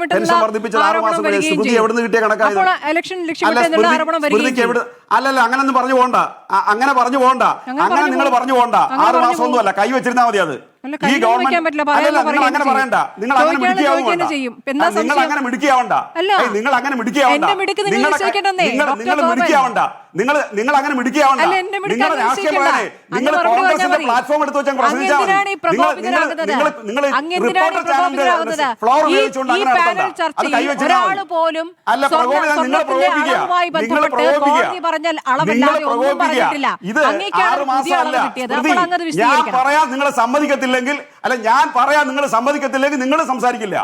Pension വർദ്ധിപ്പിച്ചത് 6 മാസം വരെ സ്മൃതി എവിടെ നിന്ന് കിട്ടിയ കണക്കായത്? അല്ലല്ല, അങ്ങനൊന്നും പറഞ്ഞു പോകണ്ട, അങ്ങനെ പറഞ്ഞു പോകണ്ട, അങ്ങനെ നിങ്ങൾ പറഞ്ഞു പോകണ്ട. 6 മാസം ഒന്നും അല്ല, കൈ വെച്ചിരുന്നാൽ മതി. അത് ഈ ഗവൺമെന്റ് നിങ്ങൾ അങ്ങനെ പറയണ്ട, നിങ്ങൾ അങ്ങനെ മിടുക്കിയാവണ്ട, നിങ്ങൾ അങ്ങനെ മിടുക്കിയാവണ്ട, നിങ്ങൾ അങ്ങനെ മിടുക്കിയാവണ്ട, നിങ്ങൾ മിടുക്കിയാവണ്ട, നിങ്ങൾ അങ്ങനെ മിടുക്കിയാവണ്ട. നിങ്ങൾ രാഷ്ട്രീയമായേ നിങ്ങൾ കോൺഗ്രസിന്റെ പ്ലാറ്റ്ഫോം എടുത്ത് വെച്ചാൽ പ്രസംഗിച്ചാൽ നിങ്ങൾ റിപ്പോർട്ടർ ചാനലിന്റെ ഫ്ലോർ ഉപയോഗിച്ചുകൊണ്ട് അങ്ങനെ നടത്തണ്ട. അത് കൈവച്ചിരുന്നാൽ അല്ല, പ്രകോപിത നിങ്ങൾ പ്രകോപിക്കുക, നിങ്ങൾ പ്രകോപിക്കുക, നിങ്ങൾ പ്രകോപിക്കുക. ഇത് 6 മാസമല്ല. ഞാൻ പറയാൻ നിങ്ങൾ സമ്മതിക്കത്തില്ലെങ്കിൽ, അല്ല ഞാൻ പറയാൻ നിങ്ങൾ സമ്മതിക്കത്തില്ലെങ്കിൽ നിങ്ങൾ സംസാരിക്കില്ല.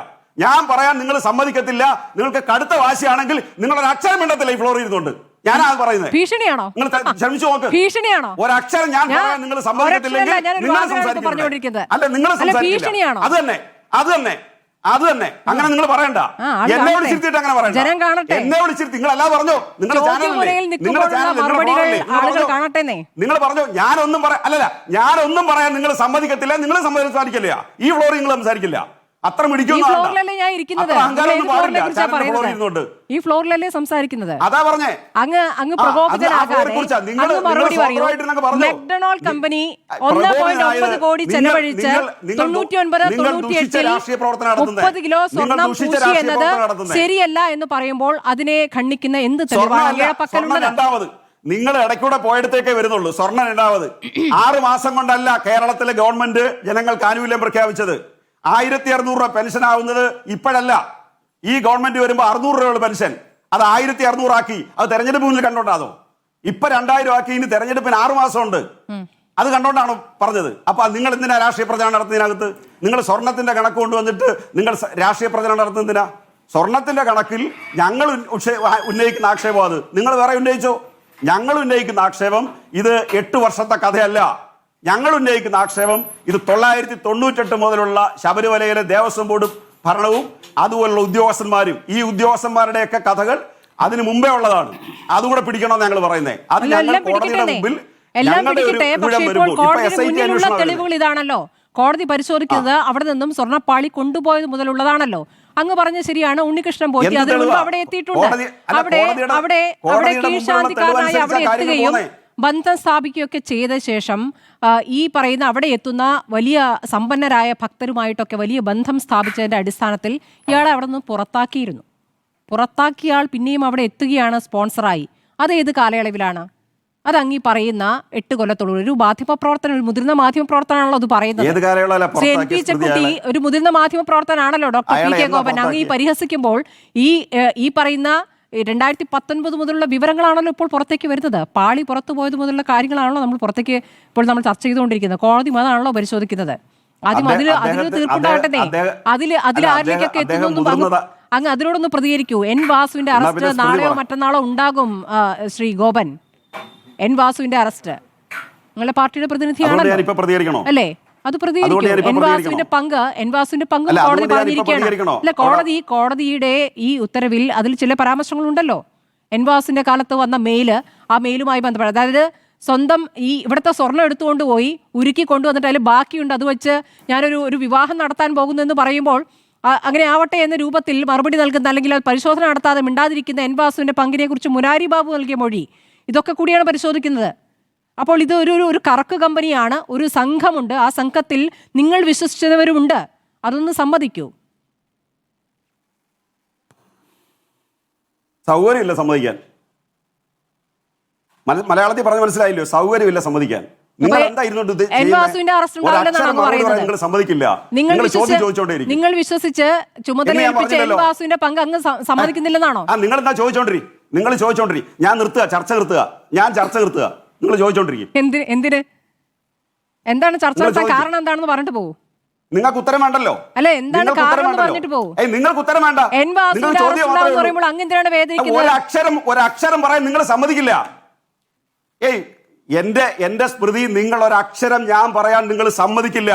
ഞാൻ പറയാൻ നിങ്ങൾ സമ്മതിക്കത്തില്ല. നിങ്ങൾക്ക് കടുത്ത വാശിയാണെങ്കിൽ നിങ്ങളൊരു അക്ഷരം മിണ്ടത്തില്ല ഈ ഫ്ലോർ ഇരുന്നുകൊണ്ട്. ഞാനാ പറയുന്നത്. ഭീഷണിയാണോ? നിങ്ങൾ ക്ഷമിച്ചു നോക്ക്. ഭീഷണിയാണോ? ഒരക്ഷരം ഞാൻ പറയാൻ നിങ്ങൾ സമ്മതിക്കത്തില്ലെങ്കിൽ നിങ്ങൾ സംസാരിക്കില്ല. അല്ല, നിങ്ങൾ സംസാരിക്കില്ല. അത് തന്നെ, അത് തന്നെ, അത് തന്നെ. അങ്ങനെ നിങ്ങൾ പറയണ്ട. എന്നെ വിളിച്ചിരുത്തിട്ട് അങ്ങനെ പറയണ്ട. എന്നെ വിളിച്ചിരുത്തി നിങ്ങൾ അല്ലാതെ പറഞ്ഞോ. നിങ്ങളുടെ ചാനലിലെ നിങ്ങൾ പറഞ്ഞോ ഞാനൊന്നും പറയാം. അല്ലല്ല, ഞാനൊന്നും പറയാൻ നിങ്ങൾ സമ്മതിക്കത്തില്ല. നിങ്ങൾ സംസാരിക്കില്ല. ഈ ഫ്ലോറിൽ നിങ്ങൾ സംസാരിക്കില്ല. അത്ര ഫ്ലോറിലല്ലേ ഞാൻ ഇരിക്കുന്നത്? ഈ ഫ്ലോറിലല്ലേ സംസാരിക്കുന്നത്? അതാ പറഞ്ഞേ. അങ്ങ് പ്രകോപിതനാകാതെ അങ്ങ് മറുപടി പറയൂ. മെക്ഡൊണാൾഡ് കമ്പനി 1.9 കോടി ചെലവഴിച്ച് 99-98 30 കിലോ സ്വർണം പൂശി എന്നത് ശരിയല്ല എന്ന് പറയുമ്പോൾ അതിനെ ഖണ്ഡിക്കുന്ന എന്ത് തെളിവാണ് പക്കലുള്ളത്? നിങ്ങൾ ഇടയ്ക്കൂടെ പോയിടത്തേക്കേ വരുന്നുള്ളൂ. സ്വർണ്ണം 6 മാസം കൊണ്ടല്ല കേരളത്തിലെ ഗവൺമെന്റ് ജനങ്ങൾക്ക് ആനുകൂല്യം പ്രഖ്യാപിച്ചത്. 1600 രൂപ പെൻഷൻ ആവുന്നത് ഇപ്പോഴല്ല. ഈ ഗവൺമെന്റ് വരുമ്പോൾ 600 രൂപയുള്ള പെൻഷൻ അത് 1600 ആക്കി. അത് തെരഞ്ഞെടുപ്പ് മുന്നിൽ കണ്ടോണ്ടാണോ? ഇപ്പൊ 2000 ആക്കി. ഇനി തെരഞ്ഞെടുപ്പിന് 6 മാസം ഉണ്ട്. അത് കണ്ടോണ്ടാണോ പറഞ്ഞത്? അപ്പൊ നിങ്ങൾ എന്തിനാ രാഷ്ട്രീയ പ്രചരണം നടത്തുന്നതിനകത്ത്? നിങ്ങൾ സ്വർണത്തിന്റെ കണക്ക് കൊണ്ടുവന്നിട്ട് നിങ്ങൾ രാഷ്ട്രീയ പ്രചരണം നടത്തുന്നതിനാ? സ്വർണത്തിന്റെ കണക്കിൽ ഞങ്ങൾ ഉന്നയിക്കുന്ന ആക്ഷേപം അത് നിങ്ങൾ വേറെ ഉന്നയിച്ചോ. ഞങ്ങൾ ഉന്നയിക്കുന്ന ആക്ഷേപം ഇത് 8 വർഷത്തെ കഥയല്ല. ഞങ്ങൾ ഉന്നയിക്കുന്ന ആക്ഷേപം ഇത് 998 മുതലുള്ള ശബരിമലയിലെ ദേവസ്വം ബോർഡ് ഭരണവും അതുപോലുള്ള ഉദ്യോഗസ്ഥന്മാരും ഈ ഉദ്യോഗസ്ഥന്മാരുടെയൊക്കെ കഥകൾ അതിന് മുമ്പേ ഉള്ളതാണ്. അതുകൂടെ പിടിക്കണമെന്ന് ഞങ്ങൾ പറയുന്നത്. അത് ഞങ്ങൾ കോടതിയുടെ മുമ്പിൽ തെളിവുകൾ ഇതാണല്ലോ കോടതി പരിശോധിക്കുന്നത്. അവിടെ നിന്നും സ്വർണ്ണപ്പാളി കൊണ്ടുപോയത് മുതലുള്ളതാണല്ലോ. അങ്ങ് പറഞ്ഞ ശരിയാണ്. ഉണ്ണികൃഷ്ണൻ പോറ്റി അതിനു മുമ്പ് അവിടെ എത്തിയിട്ടുണ്ട്. അവിടെ കീഴ്ശാന്തിക്കാരനായി അവിടെ എത്തുകയും ബന്ധം സ്ഥാപിക്കുകയൊക്കെ ചെയ്ത ശേഷം ഈ പറയുന്ന അവിടെ എത്തുന്ന വലിയ സമ്പന്നരായ ഭക്തരുമായിട്ടൊക്കെ വലിയ ബന്ധം സ്ഥാപിച്ചതിൻ്റെ അടിസ്ഥാനത്തിൽ ഇയാളെ അവിടെ നിന്ന് പുറത്താക്കിയിരുന്നു. പുറത്താക്കിയ ആൾ പിന്നെയും അവിടെ എത്തുകയാണ് സ്പോൺസറായി. അത് ഏത് കാലയളവിലാണ്? അത് അങ്ങീ പറയുന്ന 8 കൊല്ലത്തോളം ഒരു മാധ്യമ പ്രവർത്തനം, ഒരു മുതിർന്ന മാധ്യമ പ്രവർത്തനാണല്ലോ അത് പറയുന്നത്. എൻ പി ചെക്കുട്ടി ഒരു മുതിർന്ന മാധ്യമ പ്രവർത്തനാണല്ലോ. ഡോക്ടർ പി കെ ഗോപൻ അങ്ങ് ഈ പരിഹസിക്കുമ്പോൾ ഈ പറയുന്ന 2019 മുതലുള്ള വിവരങ്ങളാണല്ലോ ഇപ്പോൾ പുറത്തേക്ക് വരുന്നത്. പാളി പുറത്തു പോയത് മുതലുള്ള കാര്യങ്ങളാണല്ലോ നമ്മൾ പുറത്തേക്ക് ഇപ്പോൾ നമ്മൾ ചർച്ച ചെയ്തുകൊണ്ടിരിക്കുന്നത്. കോടതി അതാണല്ലോ പരിശോധിക്കുന്നത്. ആദ്യം അതിന് തീർപ്പുണ്ടാകട്ടെ. അതിൽ ആരിലേക്കൊക്കെ എത്തുന്നു അങ്ങ് അതിനോടൊന്ന് പ്രതികരിക്കൂ. എൻ വാസുവിന്റെ അറസ്റ്റ് നാളെയോ മറ്റന്നാളോ ഉണ്ടാകും. ശ്രീ ഗോപൻ, എൻ വാസുവിന്റെ അറസ്റ്റ് നിങ്ങളുടെ പാർട്ടിയുടെ പ്രതിനിധിയാണല്ലോ അല്ലേ? അത് പ്രതികരിക്കും. എൻ വാസുവിന്റെ പങ്ക് കോടതി പറഞ്ഞിരിക്കുകയാണ്. അല്ല, കോടതിയുടെ ഈ ഉത്തരവിൽ അതിൽ ചില പരാമർശങ്ങളുണ്ടല്ലോ. എൻ വാസുവിന്റെ കാലത്ത് വന്ന മെയില്, ആ മെയിലുമായി ബന്ധപ്പെട്ട്, അതായത് സ്വന്തം ഈ ഇവിടുത്തെ സ്വർണ്ണം എടുത്തുകൊണ്ട് പോയി ഉരുക്കി കൊണ്ടുവന്നിട്ട് അതിൽ ബാക്കിയുണ്ട്, അത് വെച്ച് ഞാനൊരു വിവാഹം നടത്താൻ പോകുന്നു എന്ന് പറയുമ്പോൾ അങ്ങനെ ആവട്ടെ എന്ന രൂപത്തിൽ മറുപടി നൽകുന്ന, അല്ലെങ്കിൽ അത് പരിശോധന നടത്താതെ മിണ്ടാതിരിക്കുന്ന എൻ വാസുവിന്റെ പങ്കിനെ കുറിച്ച് മുരാരി ബാബു നൽകിയ മൊഴി, ഇതൊക്കെ കൂടിയാണ് പരിശോധിക്കുന്നത്. അപ്പോൾ ഇത് ഒരു കറക്ക് കമ്പനിയാണ്. ഒരു സംഘമുണ്ട്. ആ സംഘത്തിൽ നിങ്ങൾ വിശ്വസിച്ചവരുമുണ്ട്. അതൊന്ന് സമ്മതിക്കൂ. സൗകര്യമില്ല സമ്മതിക്കാൻ. മലയാളത്തിൽ പറഞ്ഞ് മനസ്സിലായില്ലോ? സൗകര്യമില്ല സമ്മതിക്കാൻ. നിങ്ങൾ വിശ്വസിച്ച് ചുമതലയേൽപ്പിച്ച എൻ വാസുവിന്റെ പങ്ക് അങ്ങ് സമ്മതിക്കുന്നില്ലെന്നാണോ? നിങ്ങൾ എന്താ ചോദിച്ചോണ്ടിരി ഞാൻ ചർച്ച നിർത്തുക. നിങ്ങൾ ചോദിച്ചോണ്ടിരിക്കും. എന്താണ് ചർച്ച നടത്താൻ കാരണം എന്താണെന്ന് പറഞ്ഞിട്ട് പോകും. നിങ്ങൾക്ക് ഉത്തരം വേണ്ടല്ലോ. അല്ല, എന്താണ് കാരണം പറഞ്ഞിട്ട് പോകും. നിങ്ങൾക്ക് ഉത്തരം വേണ്ട. ഒരക്ഷരം പറയാൻ നിങ്ങൾ സമ്മതിക്കില്ല. എന്റെ സ്മൃതി, നിങ്ങൾ ഒരക്ഷരം ഞാൻ പറയാൻ നിങ്ങൾ സമ്മതിക്കില്ല.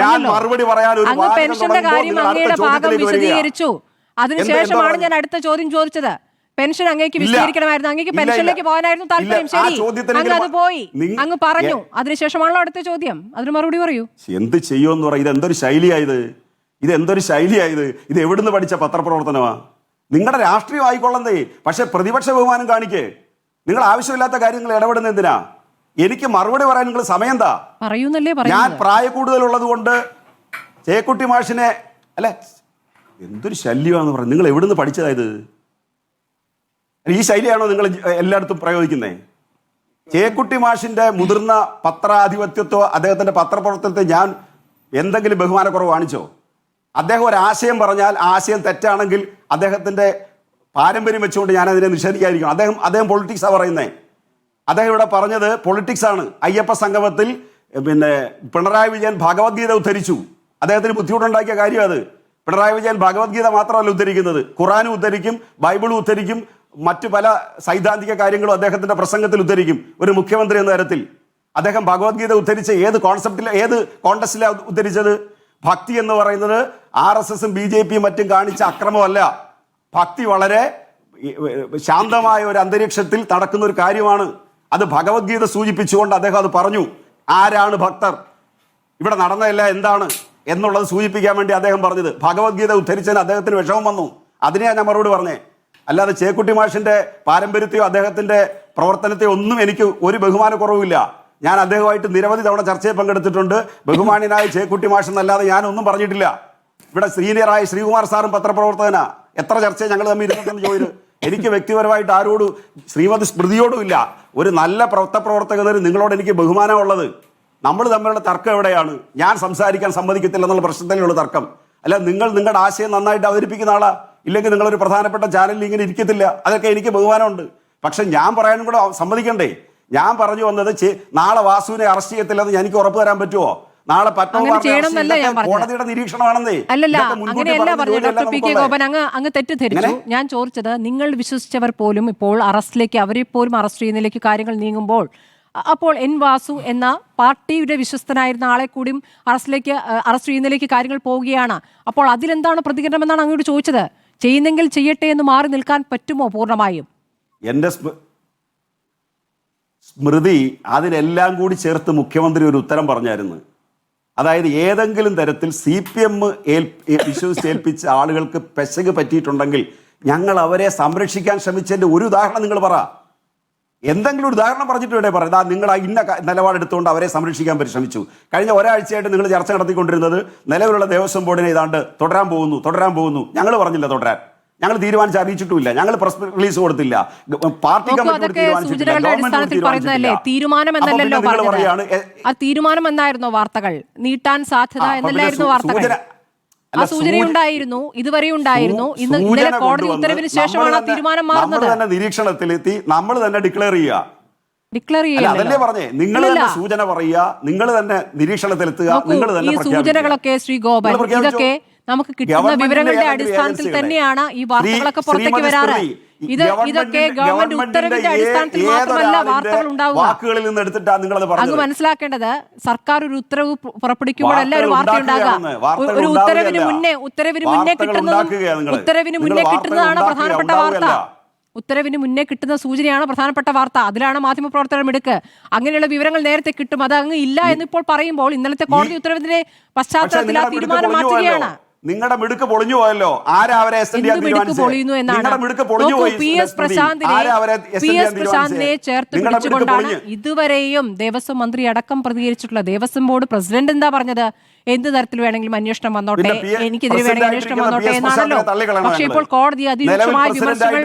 ഞാൻ മറുപടി പറയാൻ പെൻഷന്റെ കാര്യം അങ്ങയുടെ ഭാഗം വിശദീകരിച്ചു. അതിനുശേഷമാണ് ഞാൻ അടുത്ത ചോദ്യം ചോദിച്ചത്. പെൻഷൻ അങ്ങേക്ക് വിശദീകരിക്കണമായിരുന്നു. അങ്ങേക്ക് പെൻഷനിലേക്ക് പോകാനായിരുന്നു താല്പര്യം. ശരി, അങ്ങ് അത് പോയി, അങ്ങ് പറഞ്ഞു. അതിനുശേഷമാണല്ലോ അടുത്ത ചോദ്യം. അതിന് മറുപടി പറയൂ. എന്ത് ചെയ്യുമെന്ന് പറയും. ഇത് എന്തൊരു ശൈലിയായത്? ഇത് എന്തൊരു ശൈലിയായത്? ഇത് എവിടുന്ന് പഠിച്ച പത്രപ്രവർത്തനമാ? നിങ്ങളുടെ രാഷ്ട്രീയം ആയിക്കൊള്ളണ്ടേ, പക്ഷെ പ്രതിപക്ഷ ബഹുമാനം കാണിക്കേ. നിങ്ങൾ ആവശ്യമില്ലാത്ത കാര്യങ്ങൾ ഇടപെടുന്ന എന്തിനാ? എനിക്ക് മറുപടി പറയാൻ നിങ്ങൾ സമയം എന്താ? ഞാൻ പ്രായ കൂടുതലുള്ളത് കൊണ്ട് ചേക്കുട്ടി മാഷിനെ അല്ലെ, എന്തൊരു ശല്യമാണെന്ന് പറഞ്ഞു. നിങ്ങൾ എവിടുന്ന് പഠിച്ചതായത്? ഈ ശൈലിയാണോ നിങ്ങൾ എല്ലായിടത്തും പ്രയോഗിക്കുന്നത്? ചേക്കുട്ടി മാഷിന്റെ മുതിർന്ന പത്രാധിപത്യത്വം, അദ്ദേഹത്തിന്റെ പത്രപ്രവർത്തനത്തെ ഞാൻ എന്തെങ്കിലും ബഹുമാനക്കുറവ് കാണിച്ചോ? അദ്ദേഹം ഒരു ആശയം പറഞ്ഞാൽ ആശയം തെറ്റാണെങ്കിൽ അദ്ദേഹത്തിന്റെ പാരമ്പര്യം വെച്ചുകൊണ്ട് ഞാൻ അതിനെ നിഷേധിക്കാതിരിക്കണം. അദ്ദേഹം പൊളിറ്റിക്സാണ് പറയുന്നത്. അദ്ദേഹം ഇവിടെ പറഞ്ഞത് പൊളിറ്റിക്സ് ആണ്. അയ്യപ്പ സംഗമത്തിൽ പിണറായി വിജയൻ ഭഗവത്ഗീത ഉദ്ധരിച്ചു. അദ്ദേഹത്തിന് ബുദ്ധിമുട്ടുണ്ടാക്കിയ കാര്യം അത്. പിണറായി വിജയൻ ഭഗവത്ഗീത മാത്രമല്ല ഉദ്ധരിക്കുന്നത്, ഖുറാനും ഉദ്ധരിക്കും, ബൈബിളും ഉദ്ധരിക്കും, മറ്റു പല സൈദ്ധാന്തിക കാര്യങ്ങളും അദ്ദേഹത്തിന്റെ പ്രസംഗത്തിൽ ഉദ്ധരിക്കും. ഒരു മുഖ്യമന്ത്രി എന്ന തരത്തിൽ അദ്ദേഹം ഭഗവത്ഗീത ഉദ്ധരിച്ച ഏത് കോൺടെസ്റ്റിലാണ് ഉദ്ധരിച്ചത്? ഭക്തി എന്ന് പറയുന്നത് RSSും BJPയും മറ്റും കാണിച്ച അക്രമമല്ല. ഭക്തി വളരെ ശാന്തമായ ഒരു അന്തരീക്ഷത്തിൽ നടക്കുന്ന ഒരു കാര്യമാണ്. അത് ഭഗവത്ഗീത സൂചിപ്പിച്ചുകൊണ്ട് അദ്ദേഹം അത് പറഞ്ഞു. ആരാണ് ഭക്തർ, ഇവിടെ നടന്നതല്ല എന്താണ് എന്നുള്ളത് സൂചിപ്പിക്കാൻ വേണ്ടി അദ്ദേഹം പറഞ്ഞത്. ഭഗവത്ഗീത ഉദ്ധരിച്ചതിന് അദ്ദേഹത്തിന് വിഷമം വന്നു. അതിനെയാണ് ഞാൻ മറുപടി പറഞ്ഞേ. അല്ലാതെ ചേക്കുട്ടി മാഷിന്റെ പാരമ്പര്യത്തെയോ അദ്ദേഹത്തിന്റെ പ്രവർത്തനത്തെയോ ഒന്നും എനിക്ക് ഒരു ബഹുമാനക്കുറവുമില്ല. ഞാൻ അദ്ദേഹമായിട്ട് നിരവധി തവണ ചർച്ചയിൽ പങ്കെടുത്തിട്ടുണ്ട്. ബഹുമാന്യനായ ചേക്കുട്ടി മാഷ് എന്നല്ലാതെ ഞാനൊന്നും പറഞ്ഞിട്ടില്ല. ഇവിടെ സീനിയറായ ശ്രീകുമാർ സാറും പത്രപ്രവർത്തകനാ. എത്ര ചർച്ച ഞങ്ങൾ തമ്മിൽ ഇരുന്നിട്ടെന്ന് ചോദിച്ചു. എനിക്ക് വ്യക്തിപരമായിട്ട് ആരോടും ശ്രീമതി സ്മൃതിയോടും ഇല്ല. ഒരു നല്ല പത്രപ്രവർത്തകന് നിങ്ങളോട് എനിക്ക് ബഹുമാനമുള്ളത്. നമ്മൾ തമ്മിലുള്ള തർക്കം എവിടെയാണ്? ഞാൻ സംസാരിക്കാൻ സമ്മതിക്കത്തില്ല എന്നുള്ള പ്രശ്നത്തിലുള്ള തർക്കം. അല്ല, നിങ്ങൾ നിങ്ങളുടെ ആശയം നന്നായിട്ട് അവതരിപ്പിക്കുന്ന ആളാ. ഇല്ലെങ്കിൽ നിങ്ങളൊരു പ്രധാനപ്പെട്ട ചാനലിൽ ഇങ്ങനെ ഇരിക്കത്തില്ല. അതൊക്കെ എനിക്ക് ബഹുമാനമുണ്ട്. പക്ഷെ ഞാൻ പറയാനും കൂടെ സമ്മതിക്കണ്ടേ? ഞാൻ പറഞ്ഞു വന്നത് നാളെ വാസുവിനെ അറസ്റ്റ് ചെയ്യത്തില്ലെന്ന് എനിക്ക് ഉറപ്പ് തരാൻ പറ്റുമോ? നാളെ കോടതിയുടെ നിരീക്ഷണമാണെന്നേ. അങ്ങ് തെറ്റിദ്ധരിച്ചു. ഞാൻ ചോദിച്ചത്, നിങ്ങൾ വിശ്വസിച്ചവർ പോലും ഇപ്പോൾ അറസ്റ്റിലേക്ക്, അവരെ പോലും അറസ്റ്റ് ചെയ്യുന്നതിലേക്ക് കാര്യങ്ങൾ നീങ്ങുമ്പോൾ, അപ്പോൾ എൻ വാസു എന്ന പാർട്ടിയുടെ വിശ്വസ്തനായിരുന്ന ആളെ കൂടിയും അറസ്റ്റ് ചെയ്യുന്നതിലേക്ക് കാര്യങ്ങൾ പോവുകയാണ്. അപ്പോൾ അതിലെന്താണ് പ്രതികരണം എന്നാണ് അങ്ങോട്ട് ചോദിച്ചത്. ചെയ്യുന്നെങ്കിൽ ചെയ്യട്ടെ എന്ന് മാറി നിൽക്കാൻ പറ്റുമോ പൂർണ്ണമായും? എന്റെ സ്മൃതി അതിനെല്ലാം കൂടി ചേർത്ത് മുഖ്യമന്ത്രി ഒരു ഉത്തരം പറഞ്ഞായിരുന്നു. അതായത് ഏതെങ്കിലും തരത്തിൽ CPM വിശ്വസിച്ചേൽപ്പിച്ച ആളുകൾക്ക് പെശക് പറ്റിയിട്ടുണ്ടെങ്കിൽ ഞങ്ങൾ അവരെ സംരക്ഷിക്കാൻ ശ്രമിച്ചതിന്റെ ഒരു ഉദാഹരണം നിങ്ങൾ പറ. എന്തെങ്കിലും ഒരു ഉദാഹരണം പറഞ്ഞിട്ട് വേണ്ടേ പറയാം. നിങ്ങൾ ഇന്ന നിലപാടെടുത്തുകൊണ്ട് അവരെ സംരക്ഷിക്കാൻ പരിശ്രമിച്ചു. കഴിഞ്ഞ ഒരാഴ്ചയായിട്ട് നിങ്ങൾ ചർച്ച നടത്തിക്കൊണ്ടിരുന്നത് നിലവിലുള്ള ദേവസ്വം ബോർഡിനെ ഏതാണ്ട് തുടരാൻ പോകുന്നു. ഞങ്ങൾ പറഞ്ഞില്ല തുടരാൻ. ഞങ്ങൾ തീരുമാനിച്ച് അറിയിച്ചിട്ടുമില്ല. ഞങ്ങൾ പ്രസ് റിലീസ് കൊടുത്തില്ല. പാർട്ടി തീരുമാനം എന്നായിരുന്നോ വാർത്തകൾ? നീട്ടാൻ സാധ്യത എന്നല്ലായിരുന്നു വാർത്തകൾ. ആ സൂചനയുണ്ടായിരുന്നു, ഇതുവരെ ഉണ്ടായിരുന്നു. ഇന്നലെ കോടതി ഉത്തരവിന് ശേഷമാണ് ആ തീരുമാനം മാറുന്നത്. തന്നെ നിരീക്ഷണത്തിലെത്തി നമ്മൾ തന്നെ ഡിക്ലെയർ അതല്ലേ പറഞ്ഞേ. നിങ്ങൾ തന്നെ സൂചന പറയുക, നിങ്ങൾ തന്നെ നിരീക്ഷണത്തിലെത്തുക, നിങ്ങൾ തന്നെ. ഈ സൂചനകളൊക്കെ ശ്രീ ഗോപൻ, ഇതൊക്കെ നമുക്ക് കിട്ടുന്ന വിവരങ്ങളുടെ അടിസ്ഥാനത്തിൽ തന്നെയാണ് ഈ വാർത്തകളൊക്കെ പുറത്തേക്ക് വരാറ്. ഇതൊക്കെ ഗവൺമെന്റ് ഉത്തരവിന്റെ അടിസ്ഥാനത്തിൽ മാത്രമല്ല വാർത്തകൾ ഉണ്ടാവുക. അങ്ങ് മനസ്സിലാക്കേണ്ടത്, സർക്കാർ ഒരു ഉത്തരവ് പുറപ്പെടുവിക്കുമ്പോഴല്ല ഒരു വാർത്ത ഉണ്ടാകുക. ഒരു ഉത്തരവിന് മുന്നേ കിട്ടുന്നതാണ് പ്രധാനപ്പെട്ട വാർത്ത. ഉത്തരവിന് മുന്നേ കിട്ടുന്ന സൂചനയാണ് പ്രധാനപ്പെട്ട വാർത്ത. അതിലാണ് മാധ്യമപ്രവർത്തകർ മിടുക്ക്. അങ്ങനെയുള്ള വിവരങ്ങൾ നേരത്തെ കിട്ടും. അത് അങ്ങ് ഇല്ല എന്നിപ്പോൾ പറയുമ്പോൾ ഇന്നലത്തെ കോടതി ഉത്തരവിന്റെ പശ്ചാത്തലത്തിൽ ആ തീരുമാനം മാറ്റുകയാണ്. നിങ്ങളുടെ മിടുക്ക് പൊളിഞ്ഞു പോയല്ലോ. ആരാ അവരെ പ്രശാന്തിനെ ചേർത്ത് പിടിച്ചുകൊണ്ടാണ് ഇതുവരെയും ദേവസ്വം മന്ത്രി അടക്കം പ്രതികരിച്ചിട്ടുള്ള. ദേവസ്വം ബോർഡ് പ്രസിഡന്റ് എന്താ പറഞ്ഞത്? എന്ത് തരത്തിൽ വേണമെങ്കിലും അന്വേഷണം വന്നോട്ടെ, എനിക്കെതിരെ വേണമെങ്കിൽ അന്വേഷണം വന്നോട്ടെ എന്നാണല്ലോ. പക്ഷെ ഇപ്പോൾ കോടതി അതിരൂക്ഷമായ വിമർശനങ്ങൾ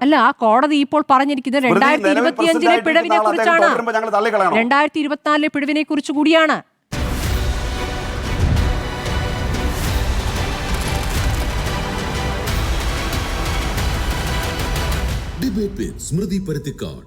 അല്ല, ആ കോടതി ഇപ്പോൾ പറഞ്ഞിരിക്കുന്നത് 2025 പിഴവിനെ കുറിച്ചാണ്, 2024 പിഴവിനെ കുറിച്ച് കൂടിയാണ്. Debate with Smriti Parathikkad.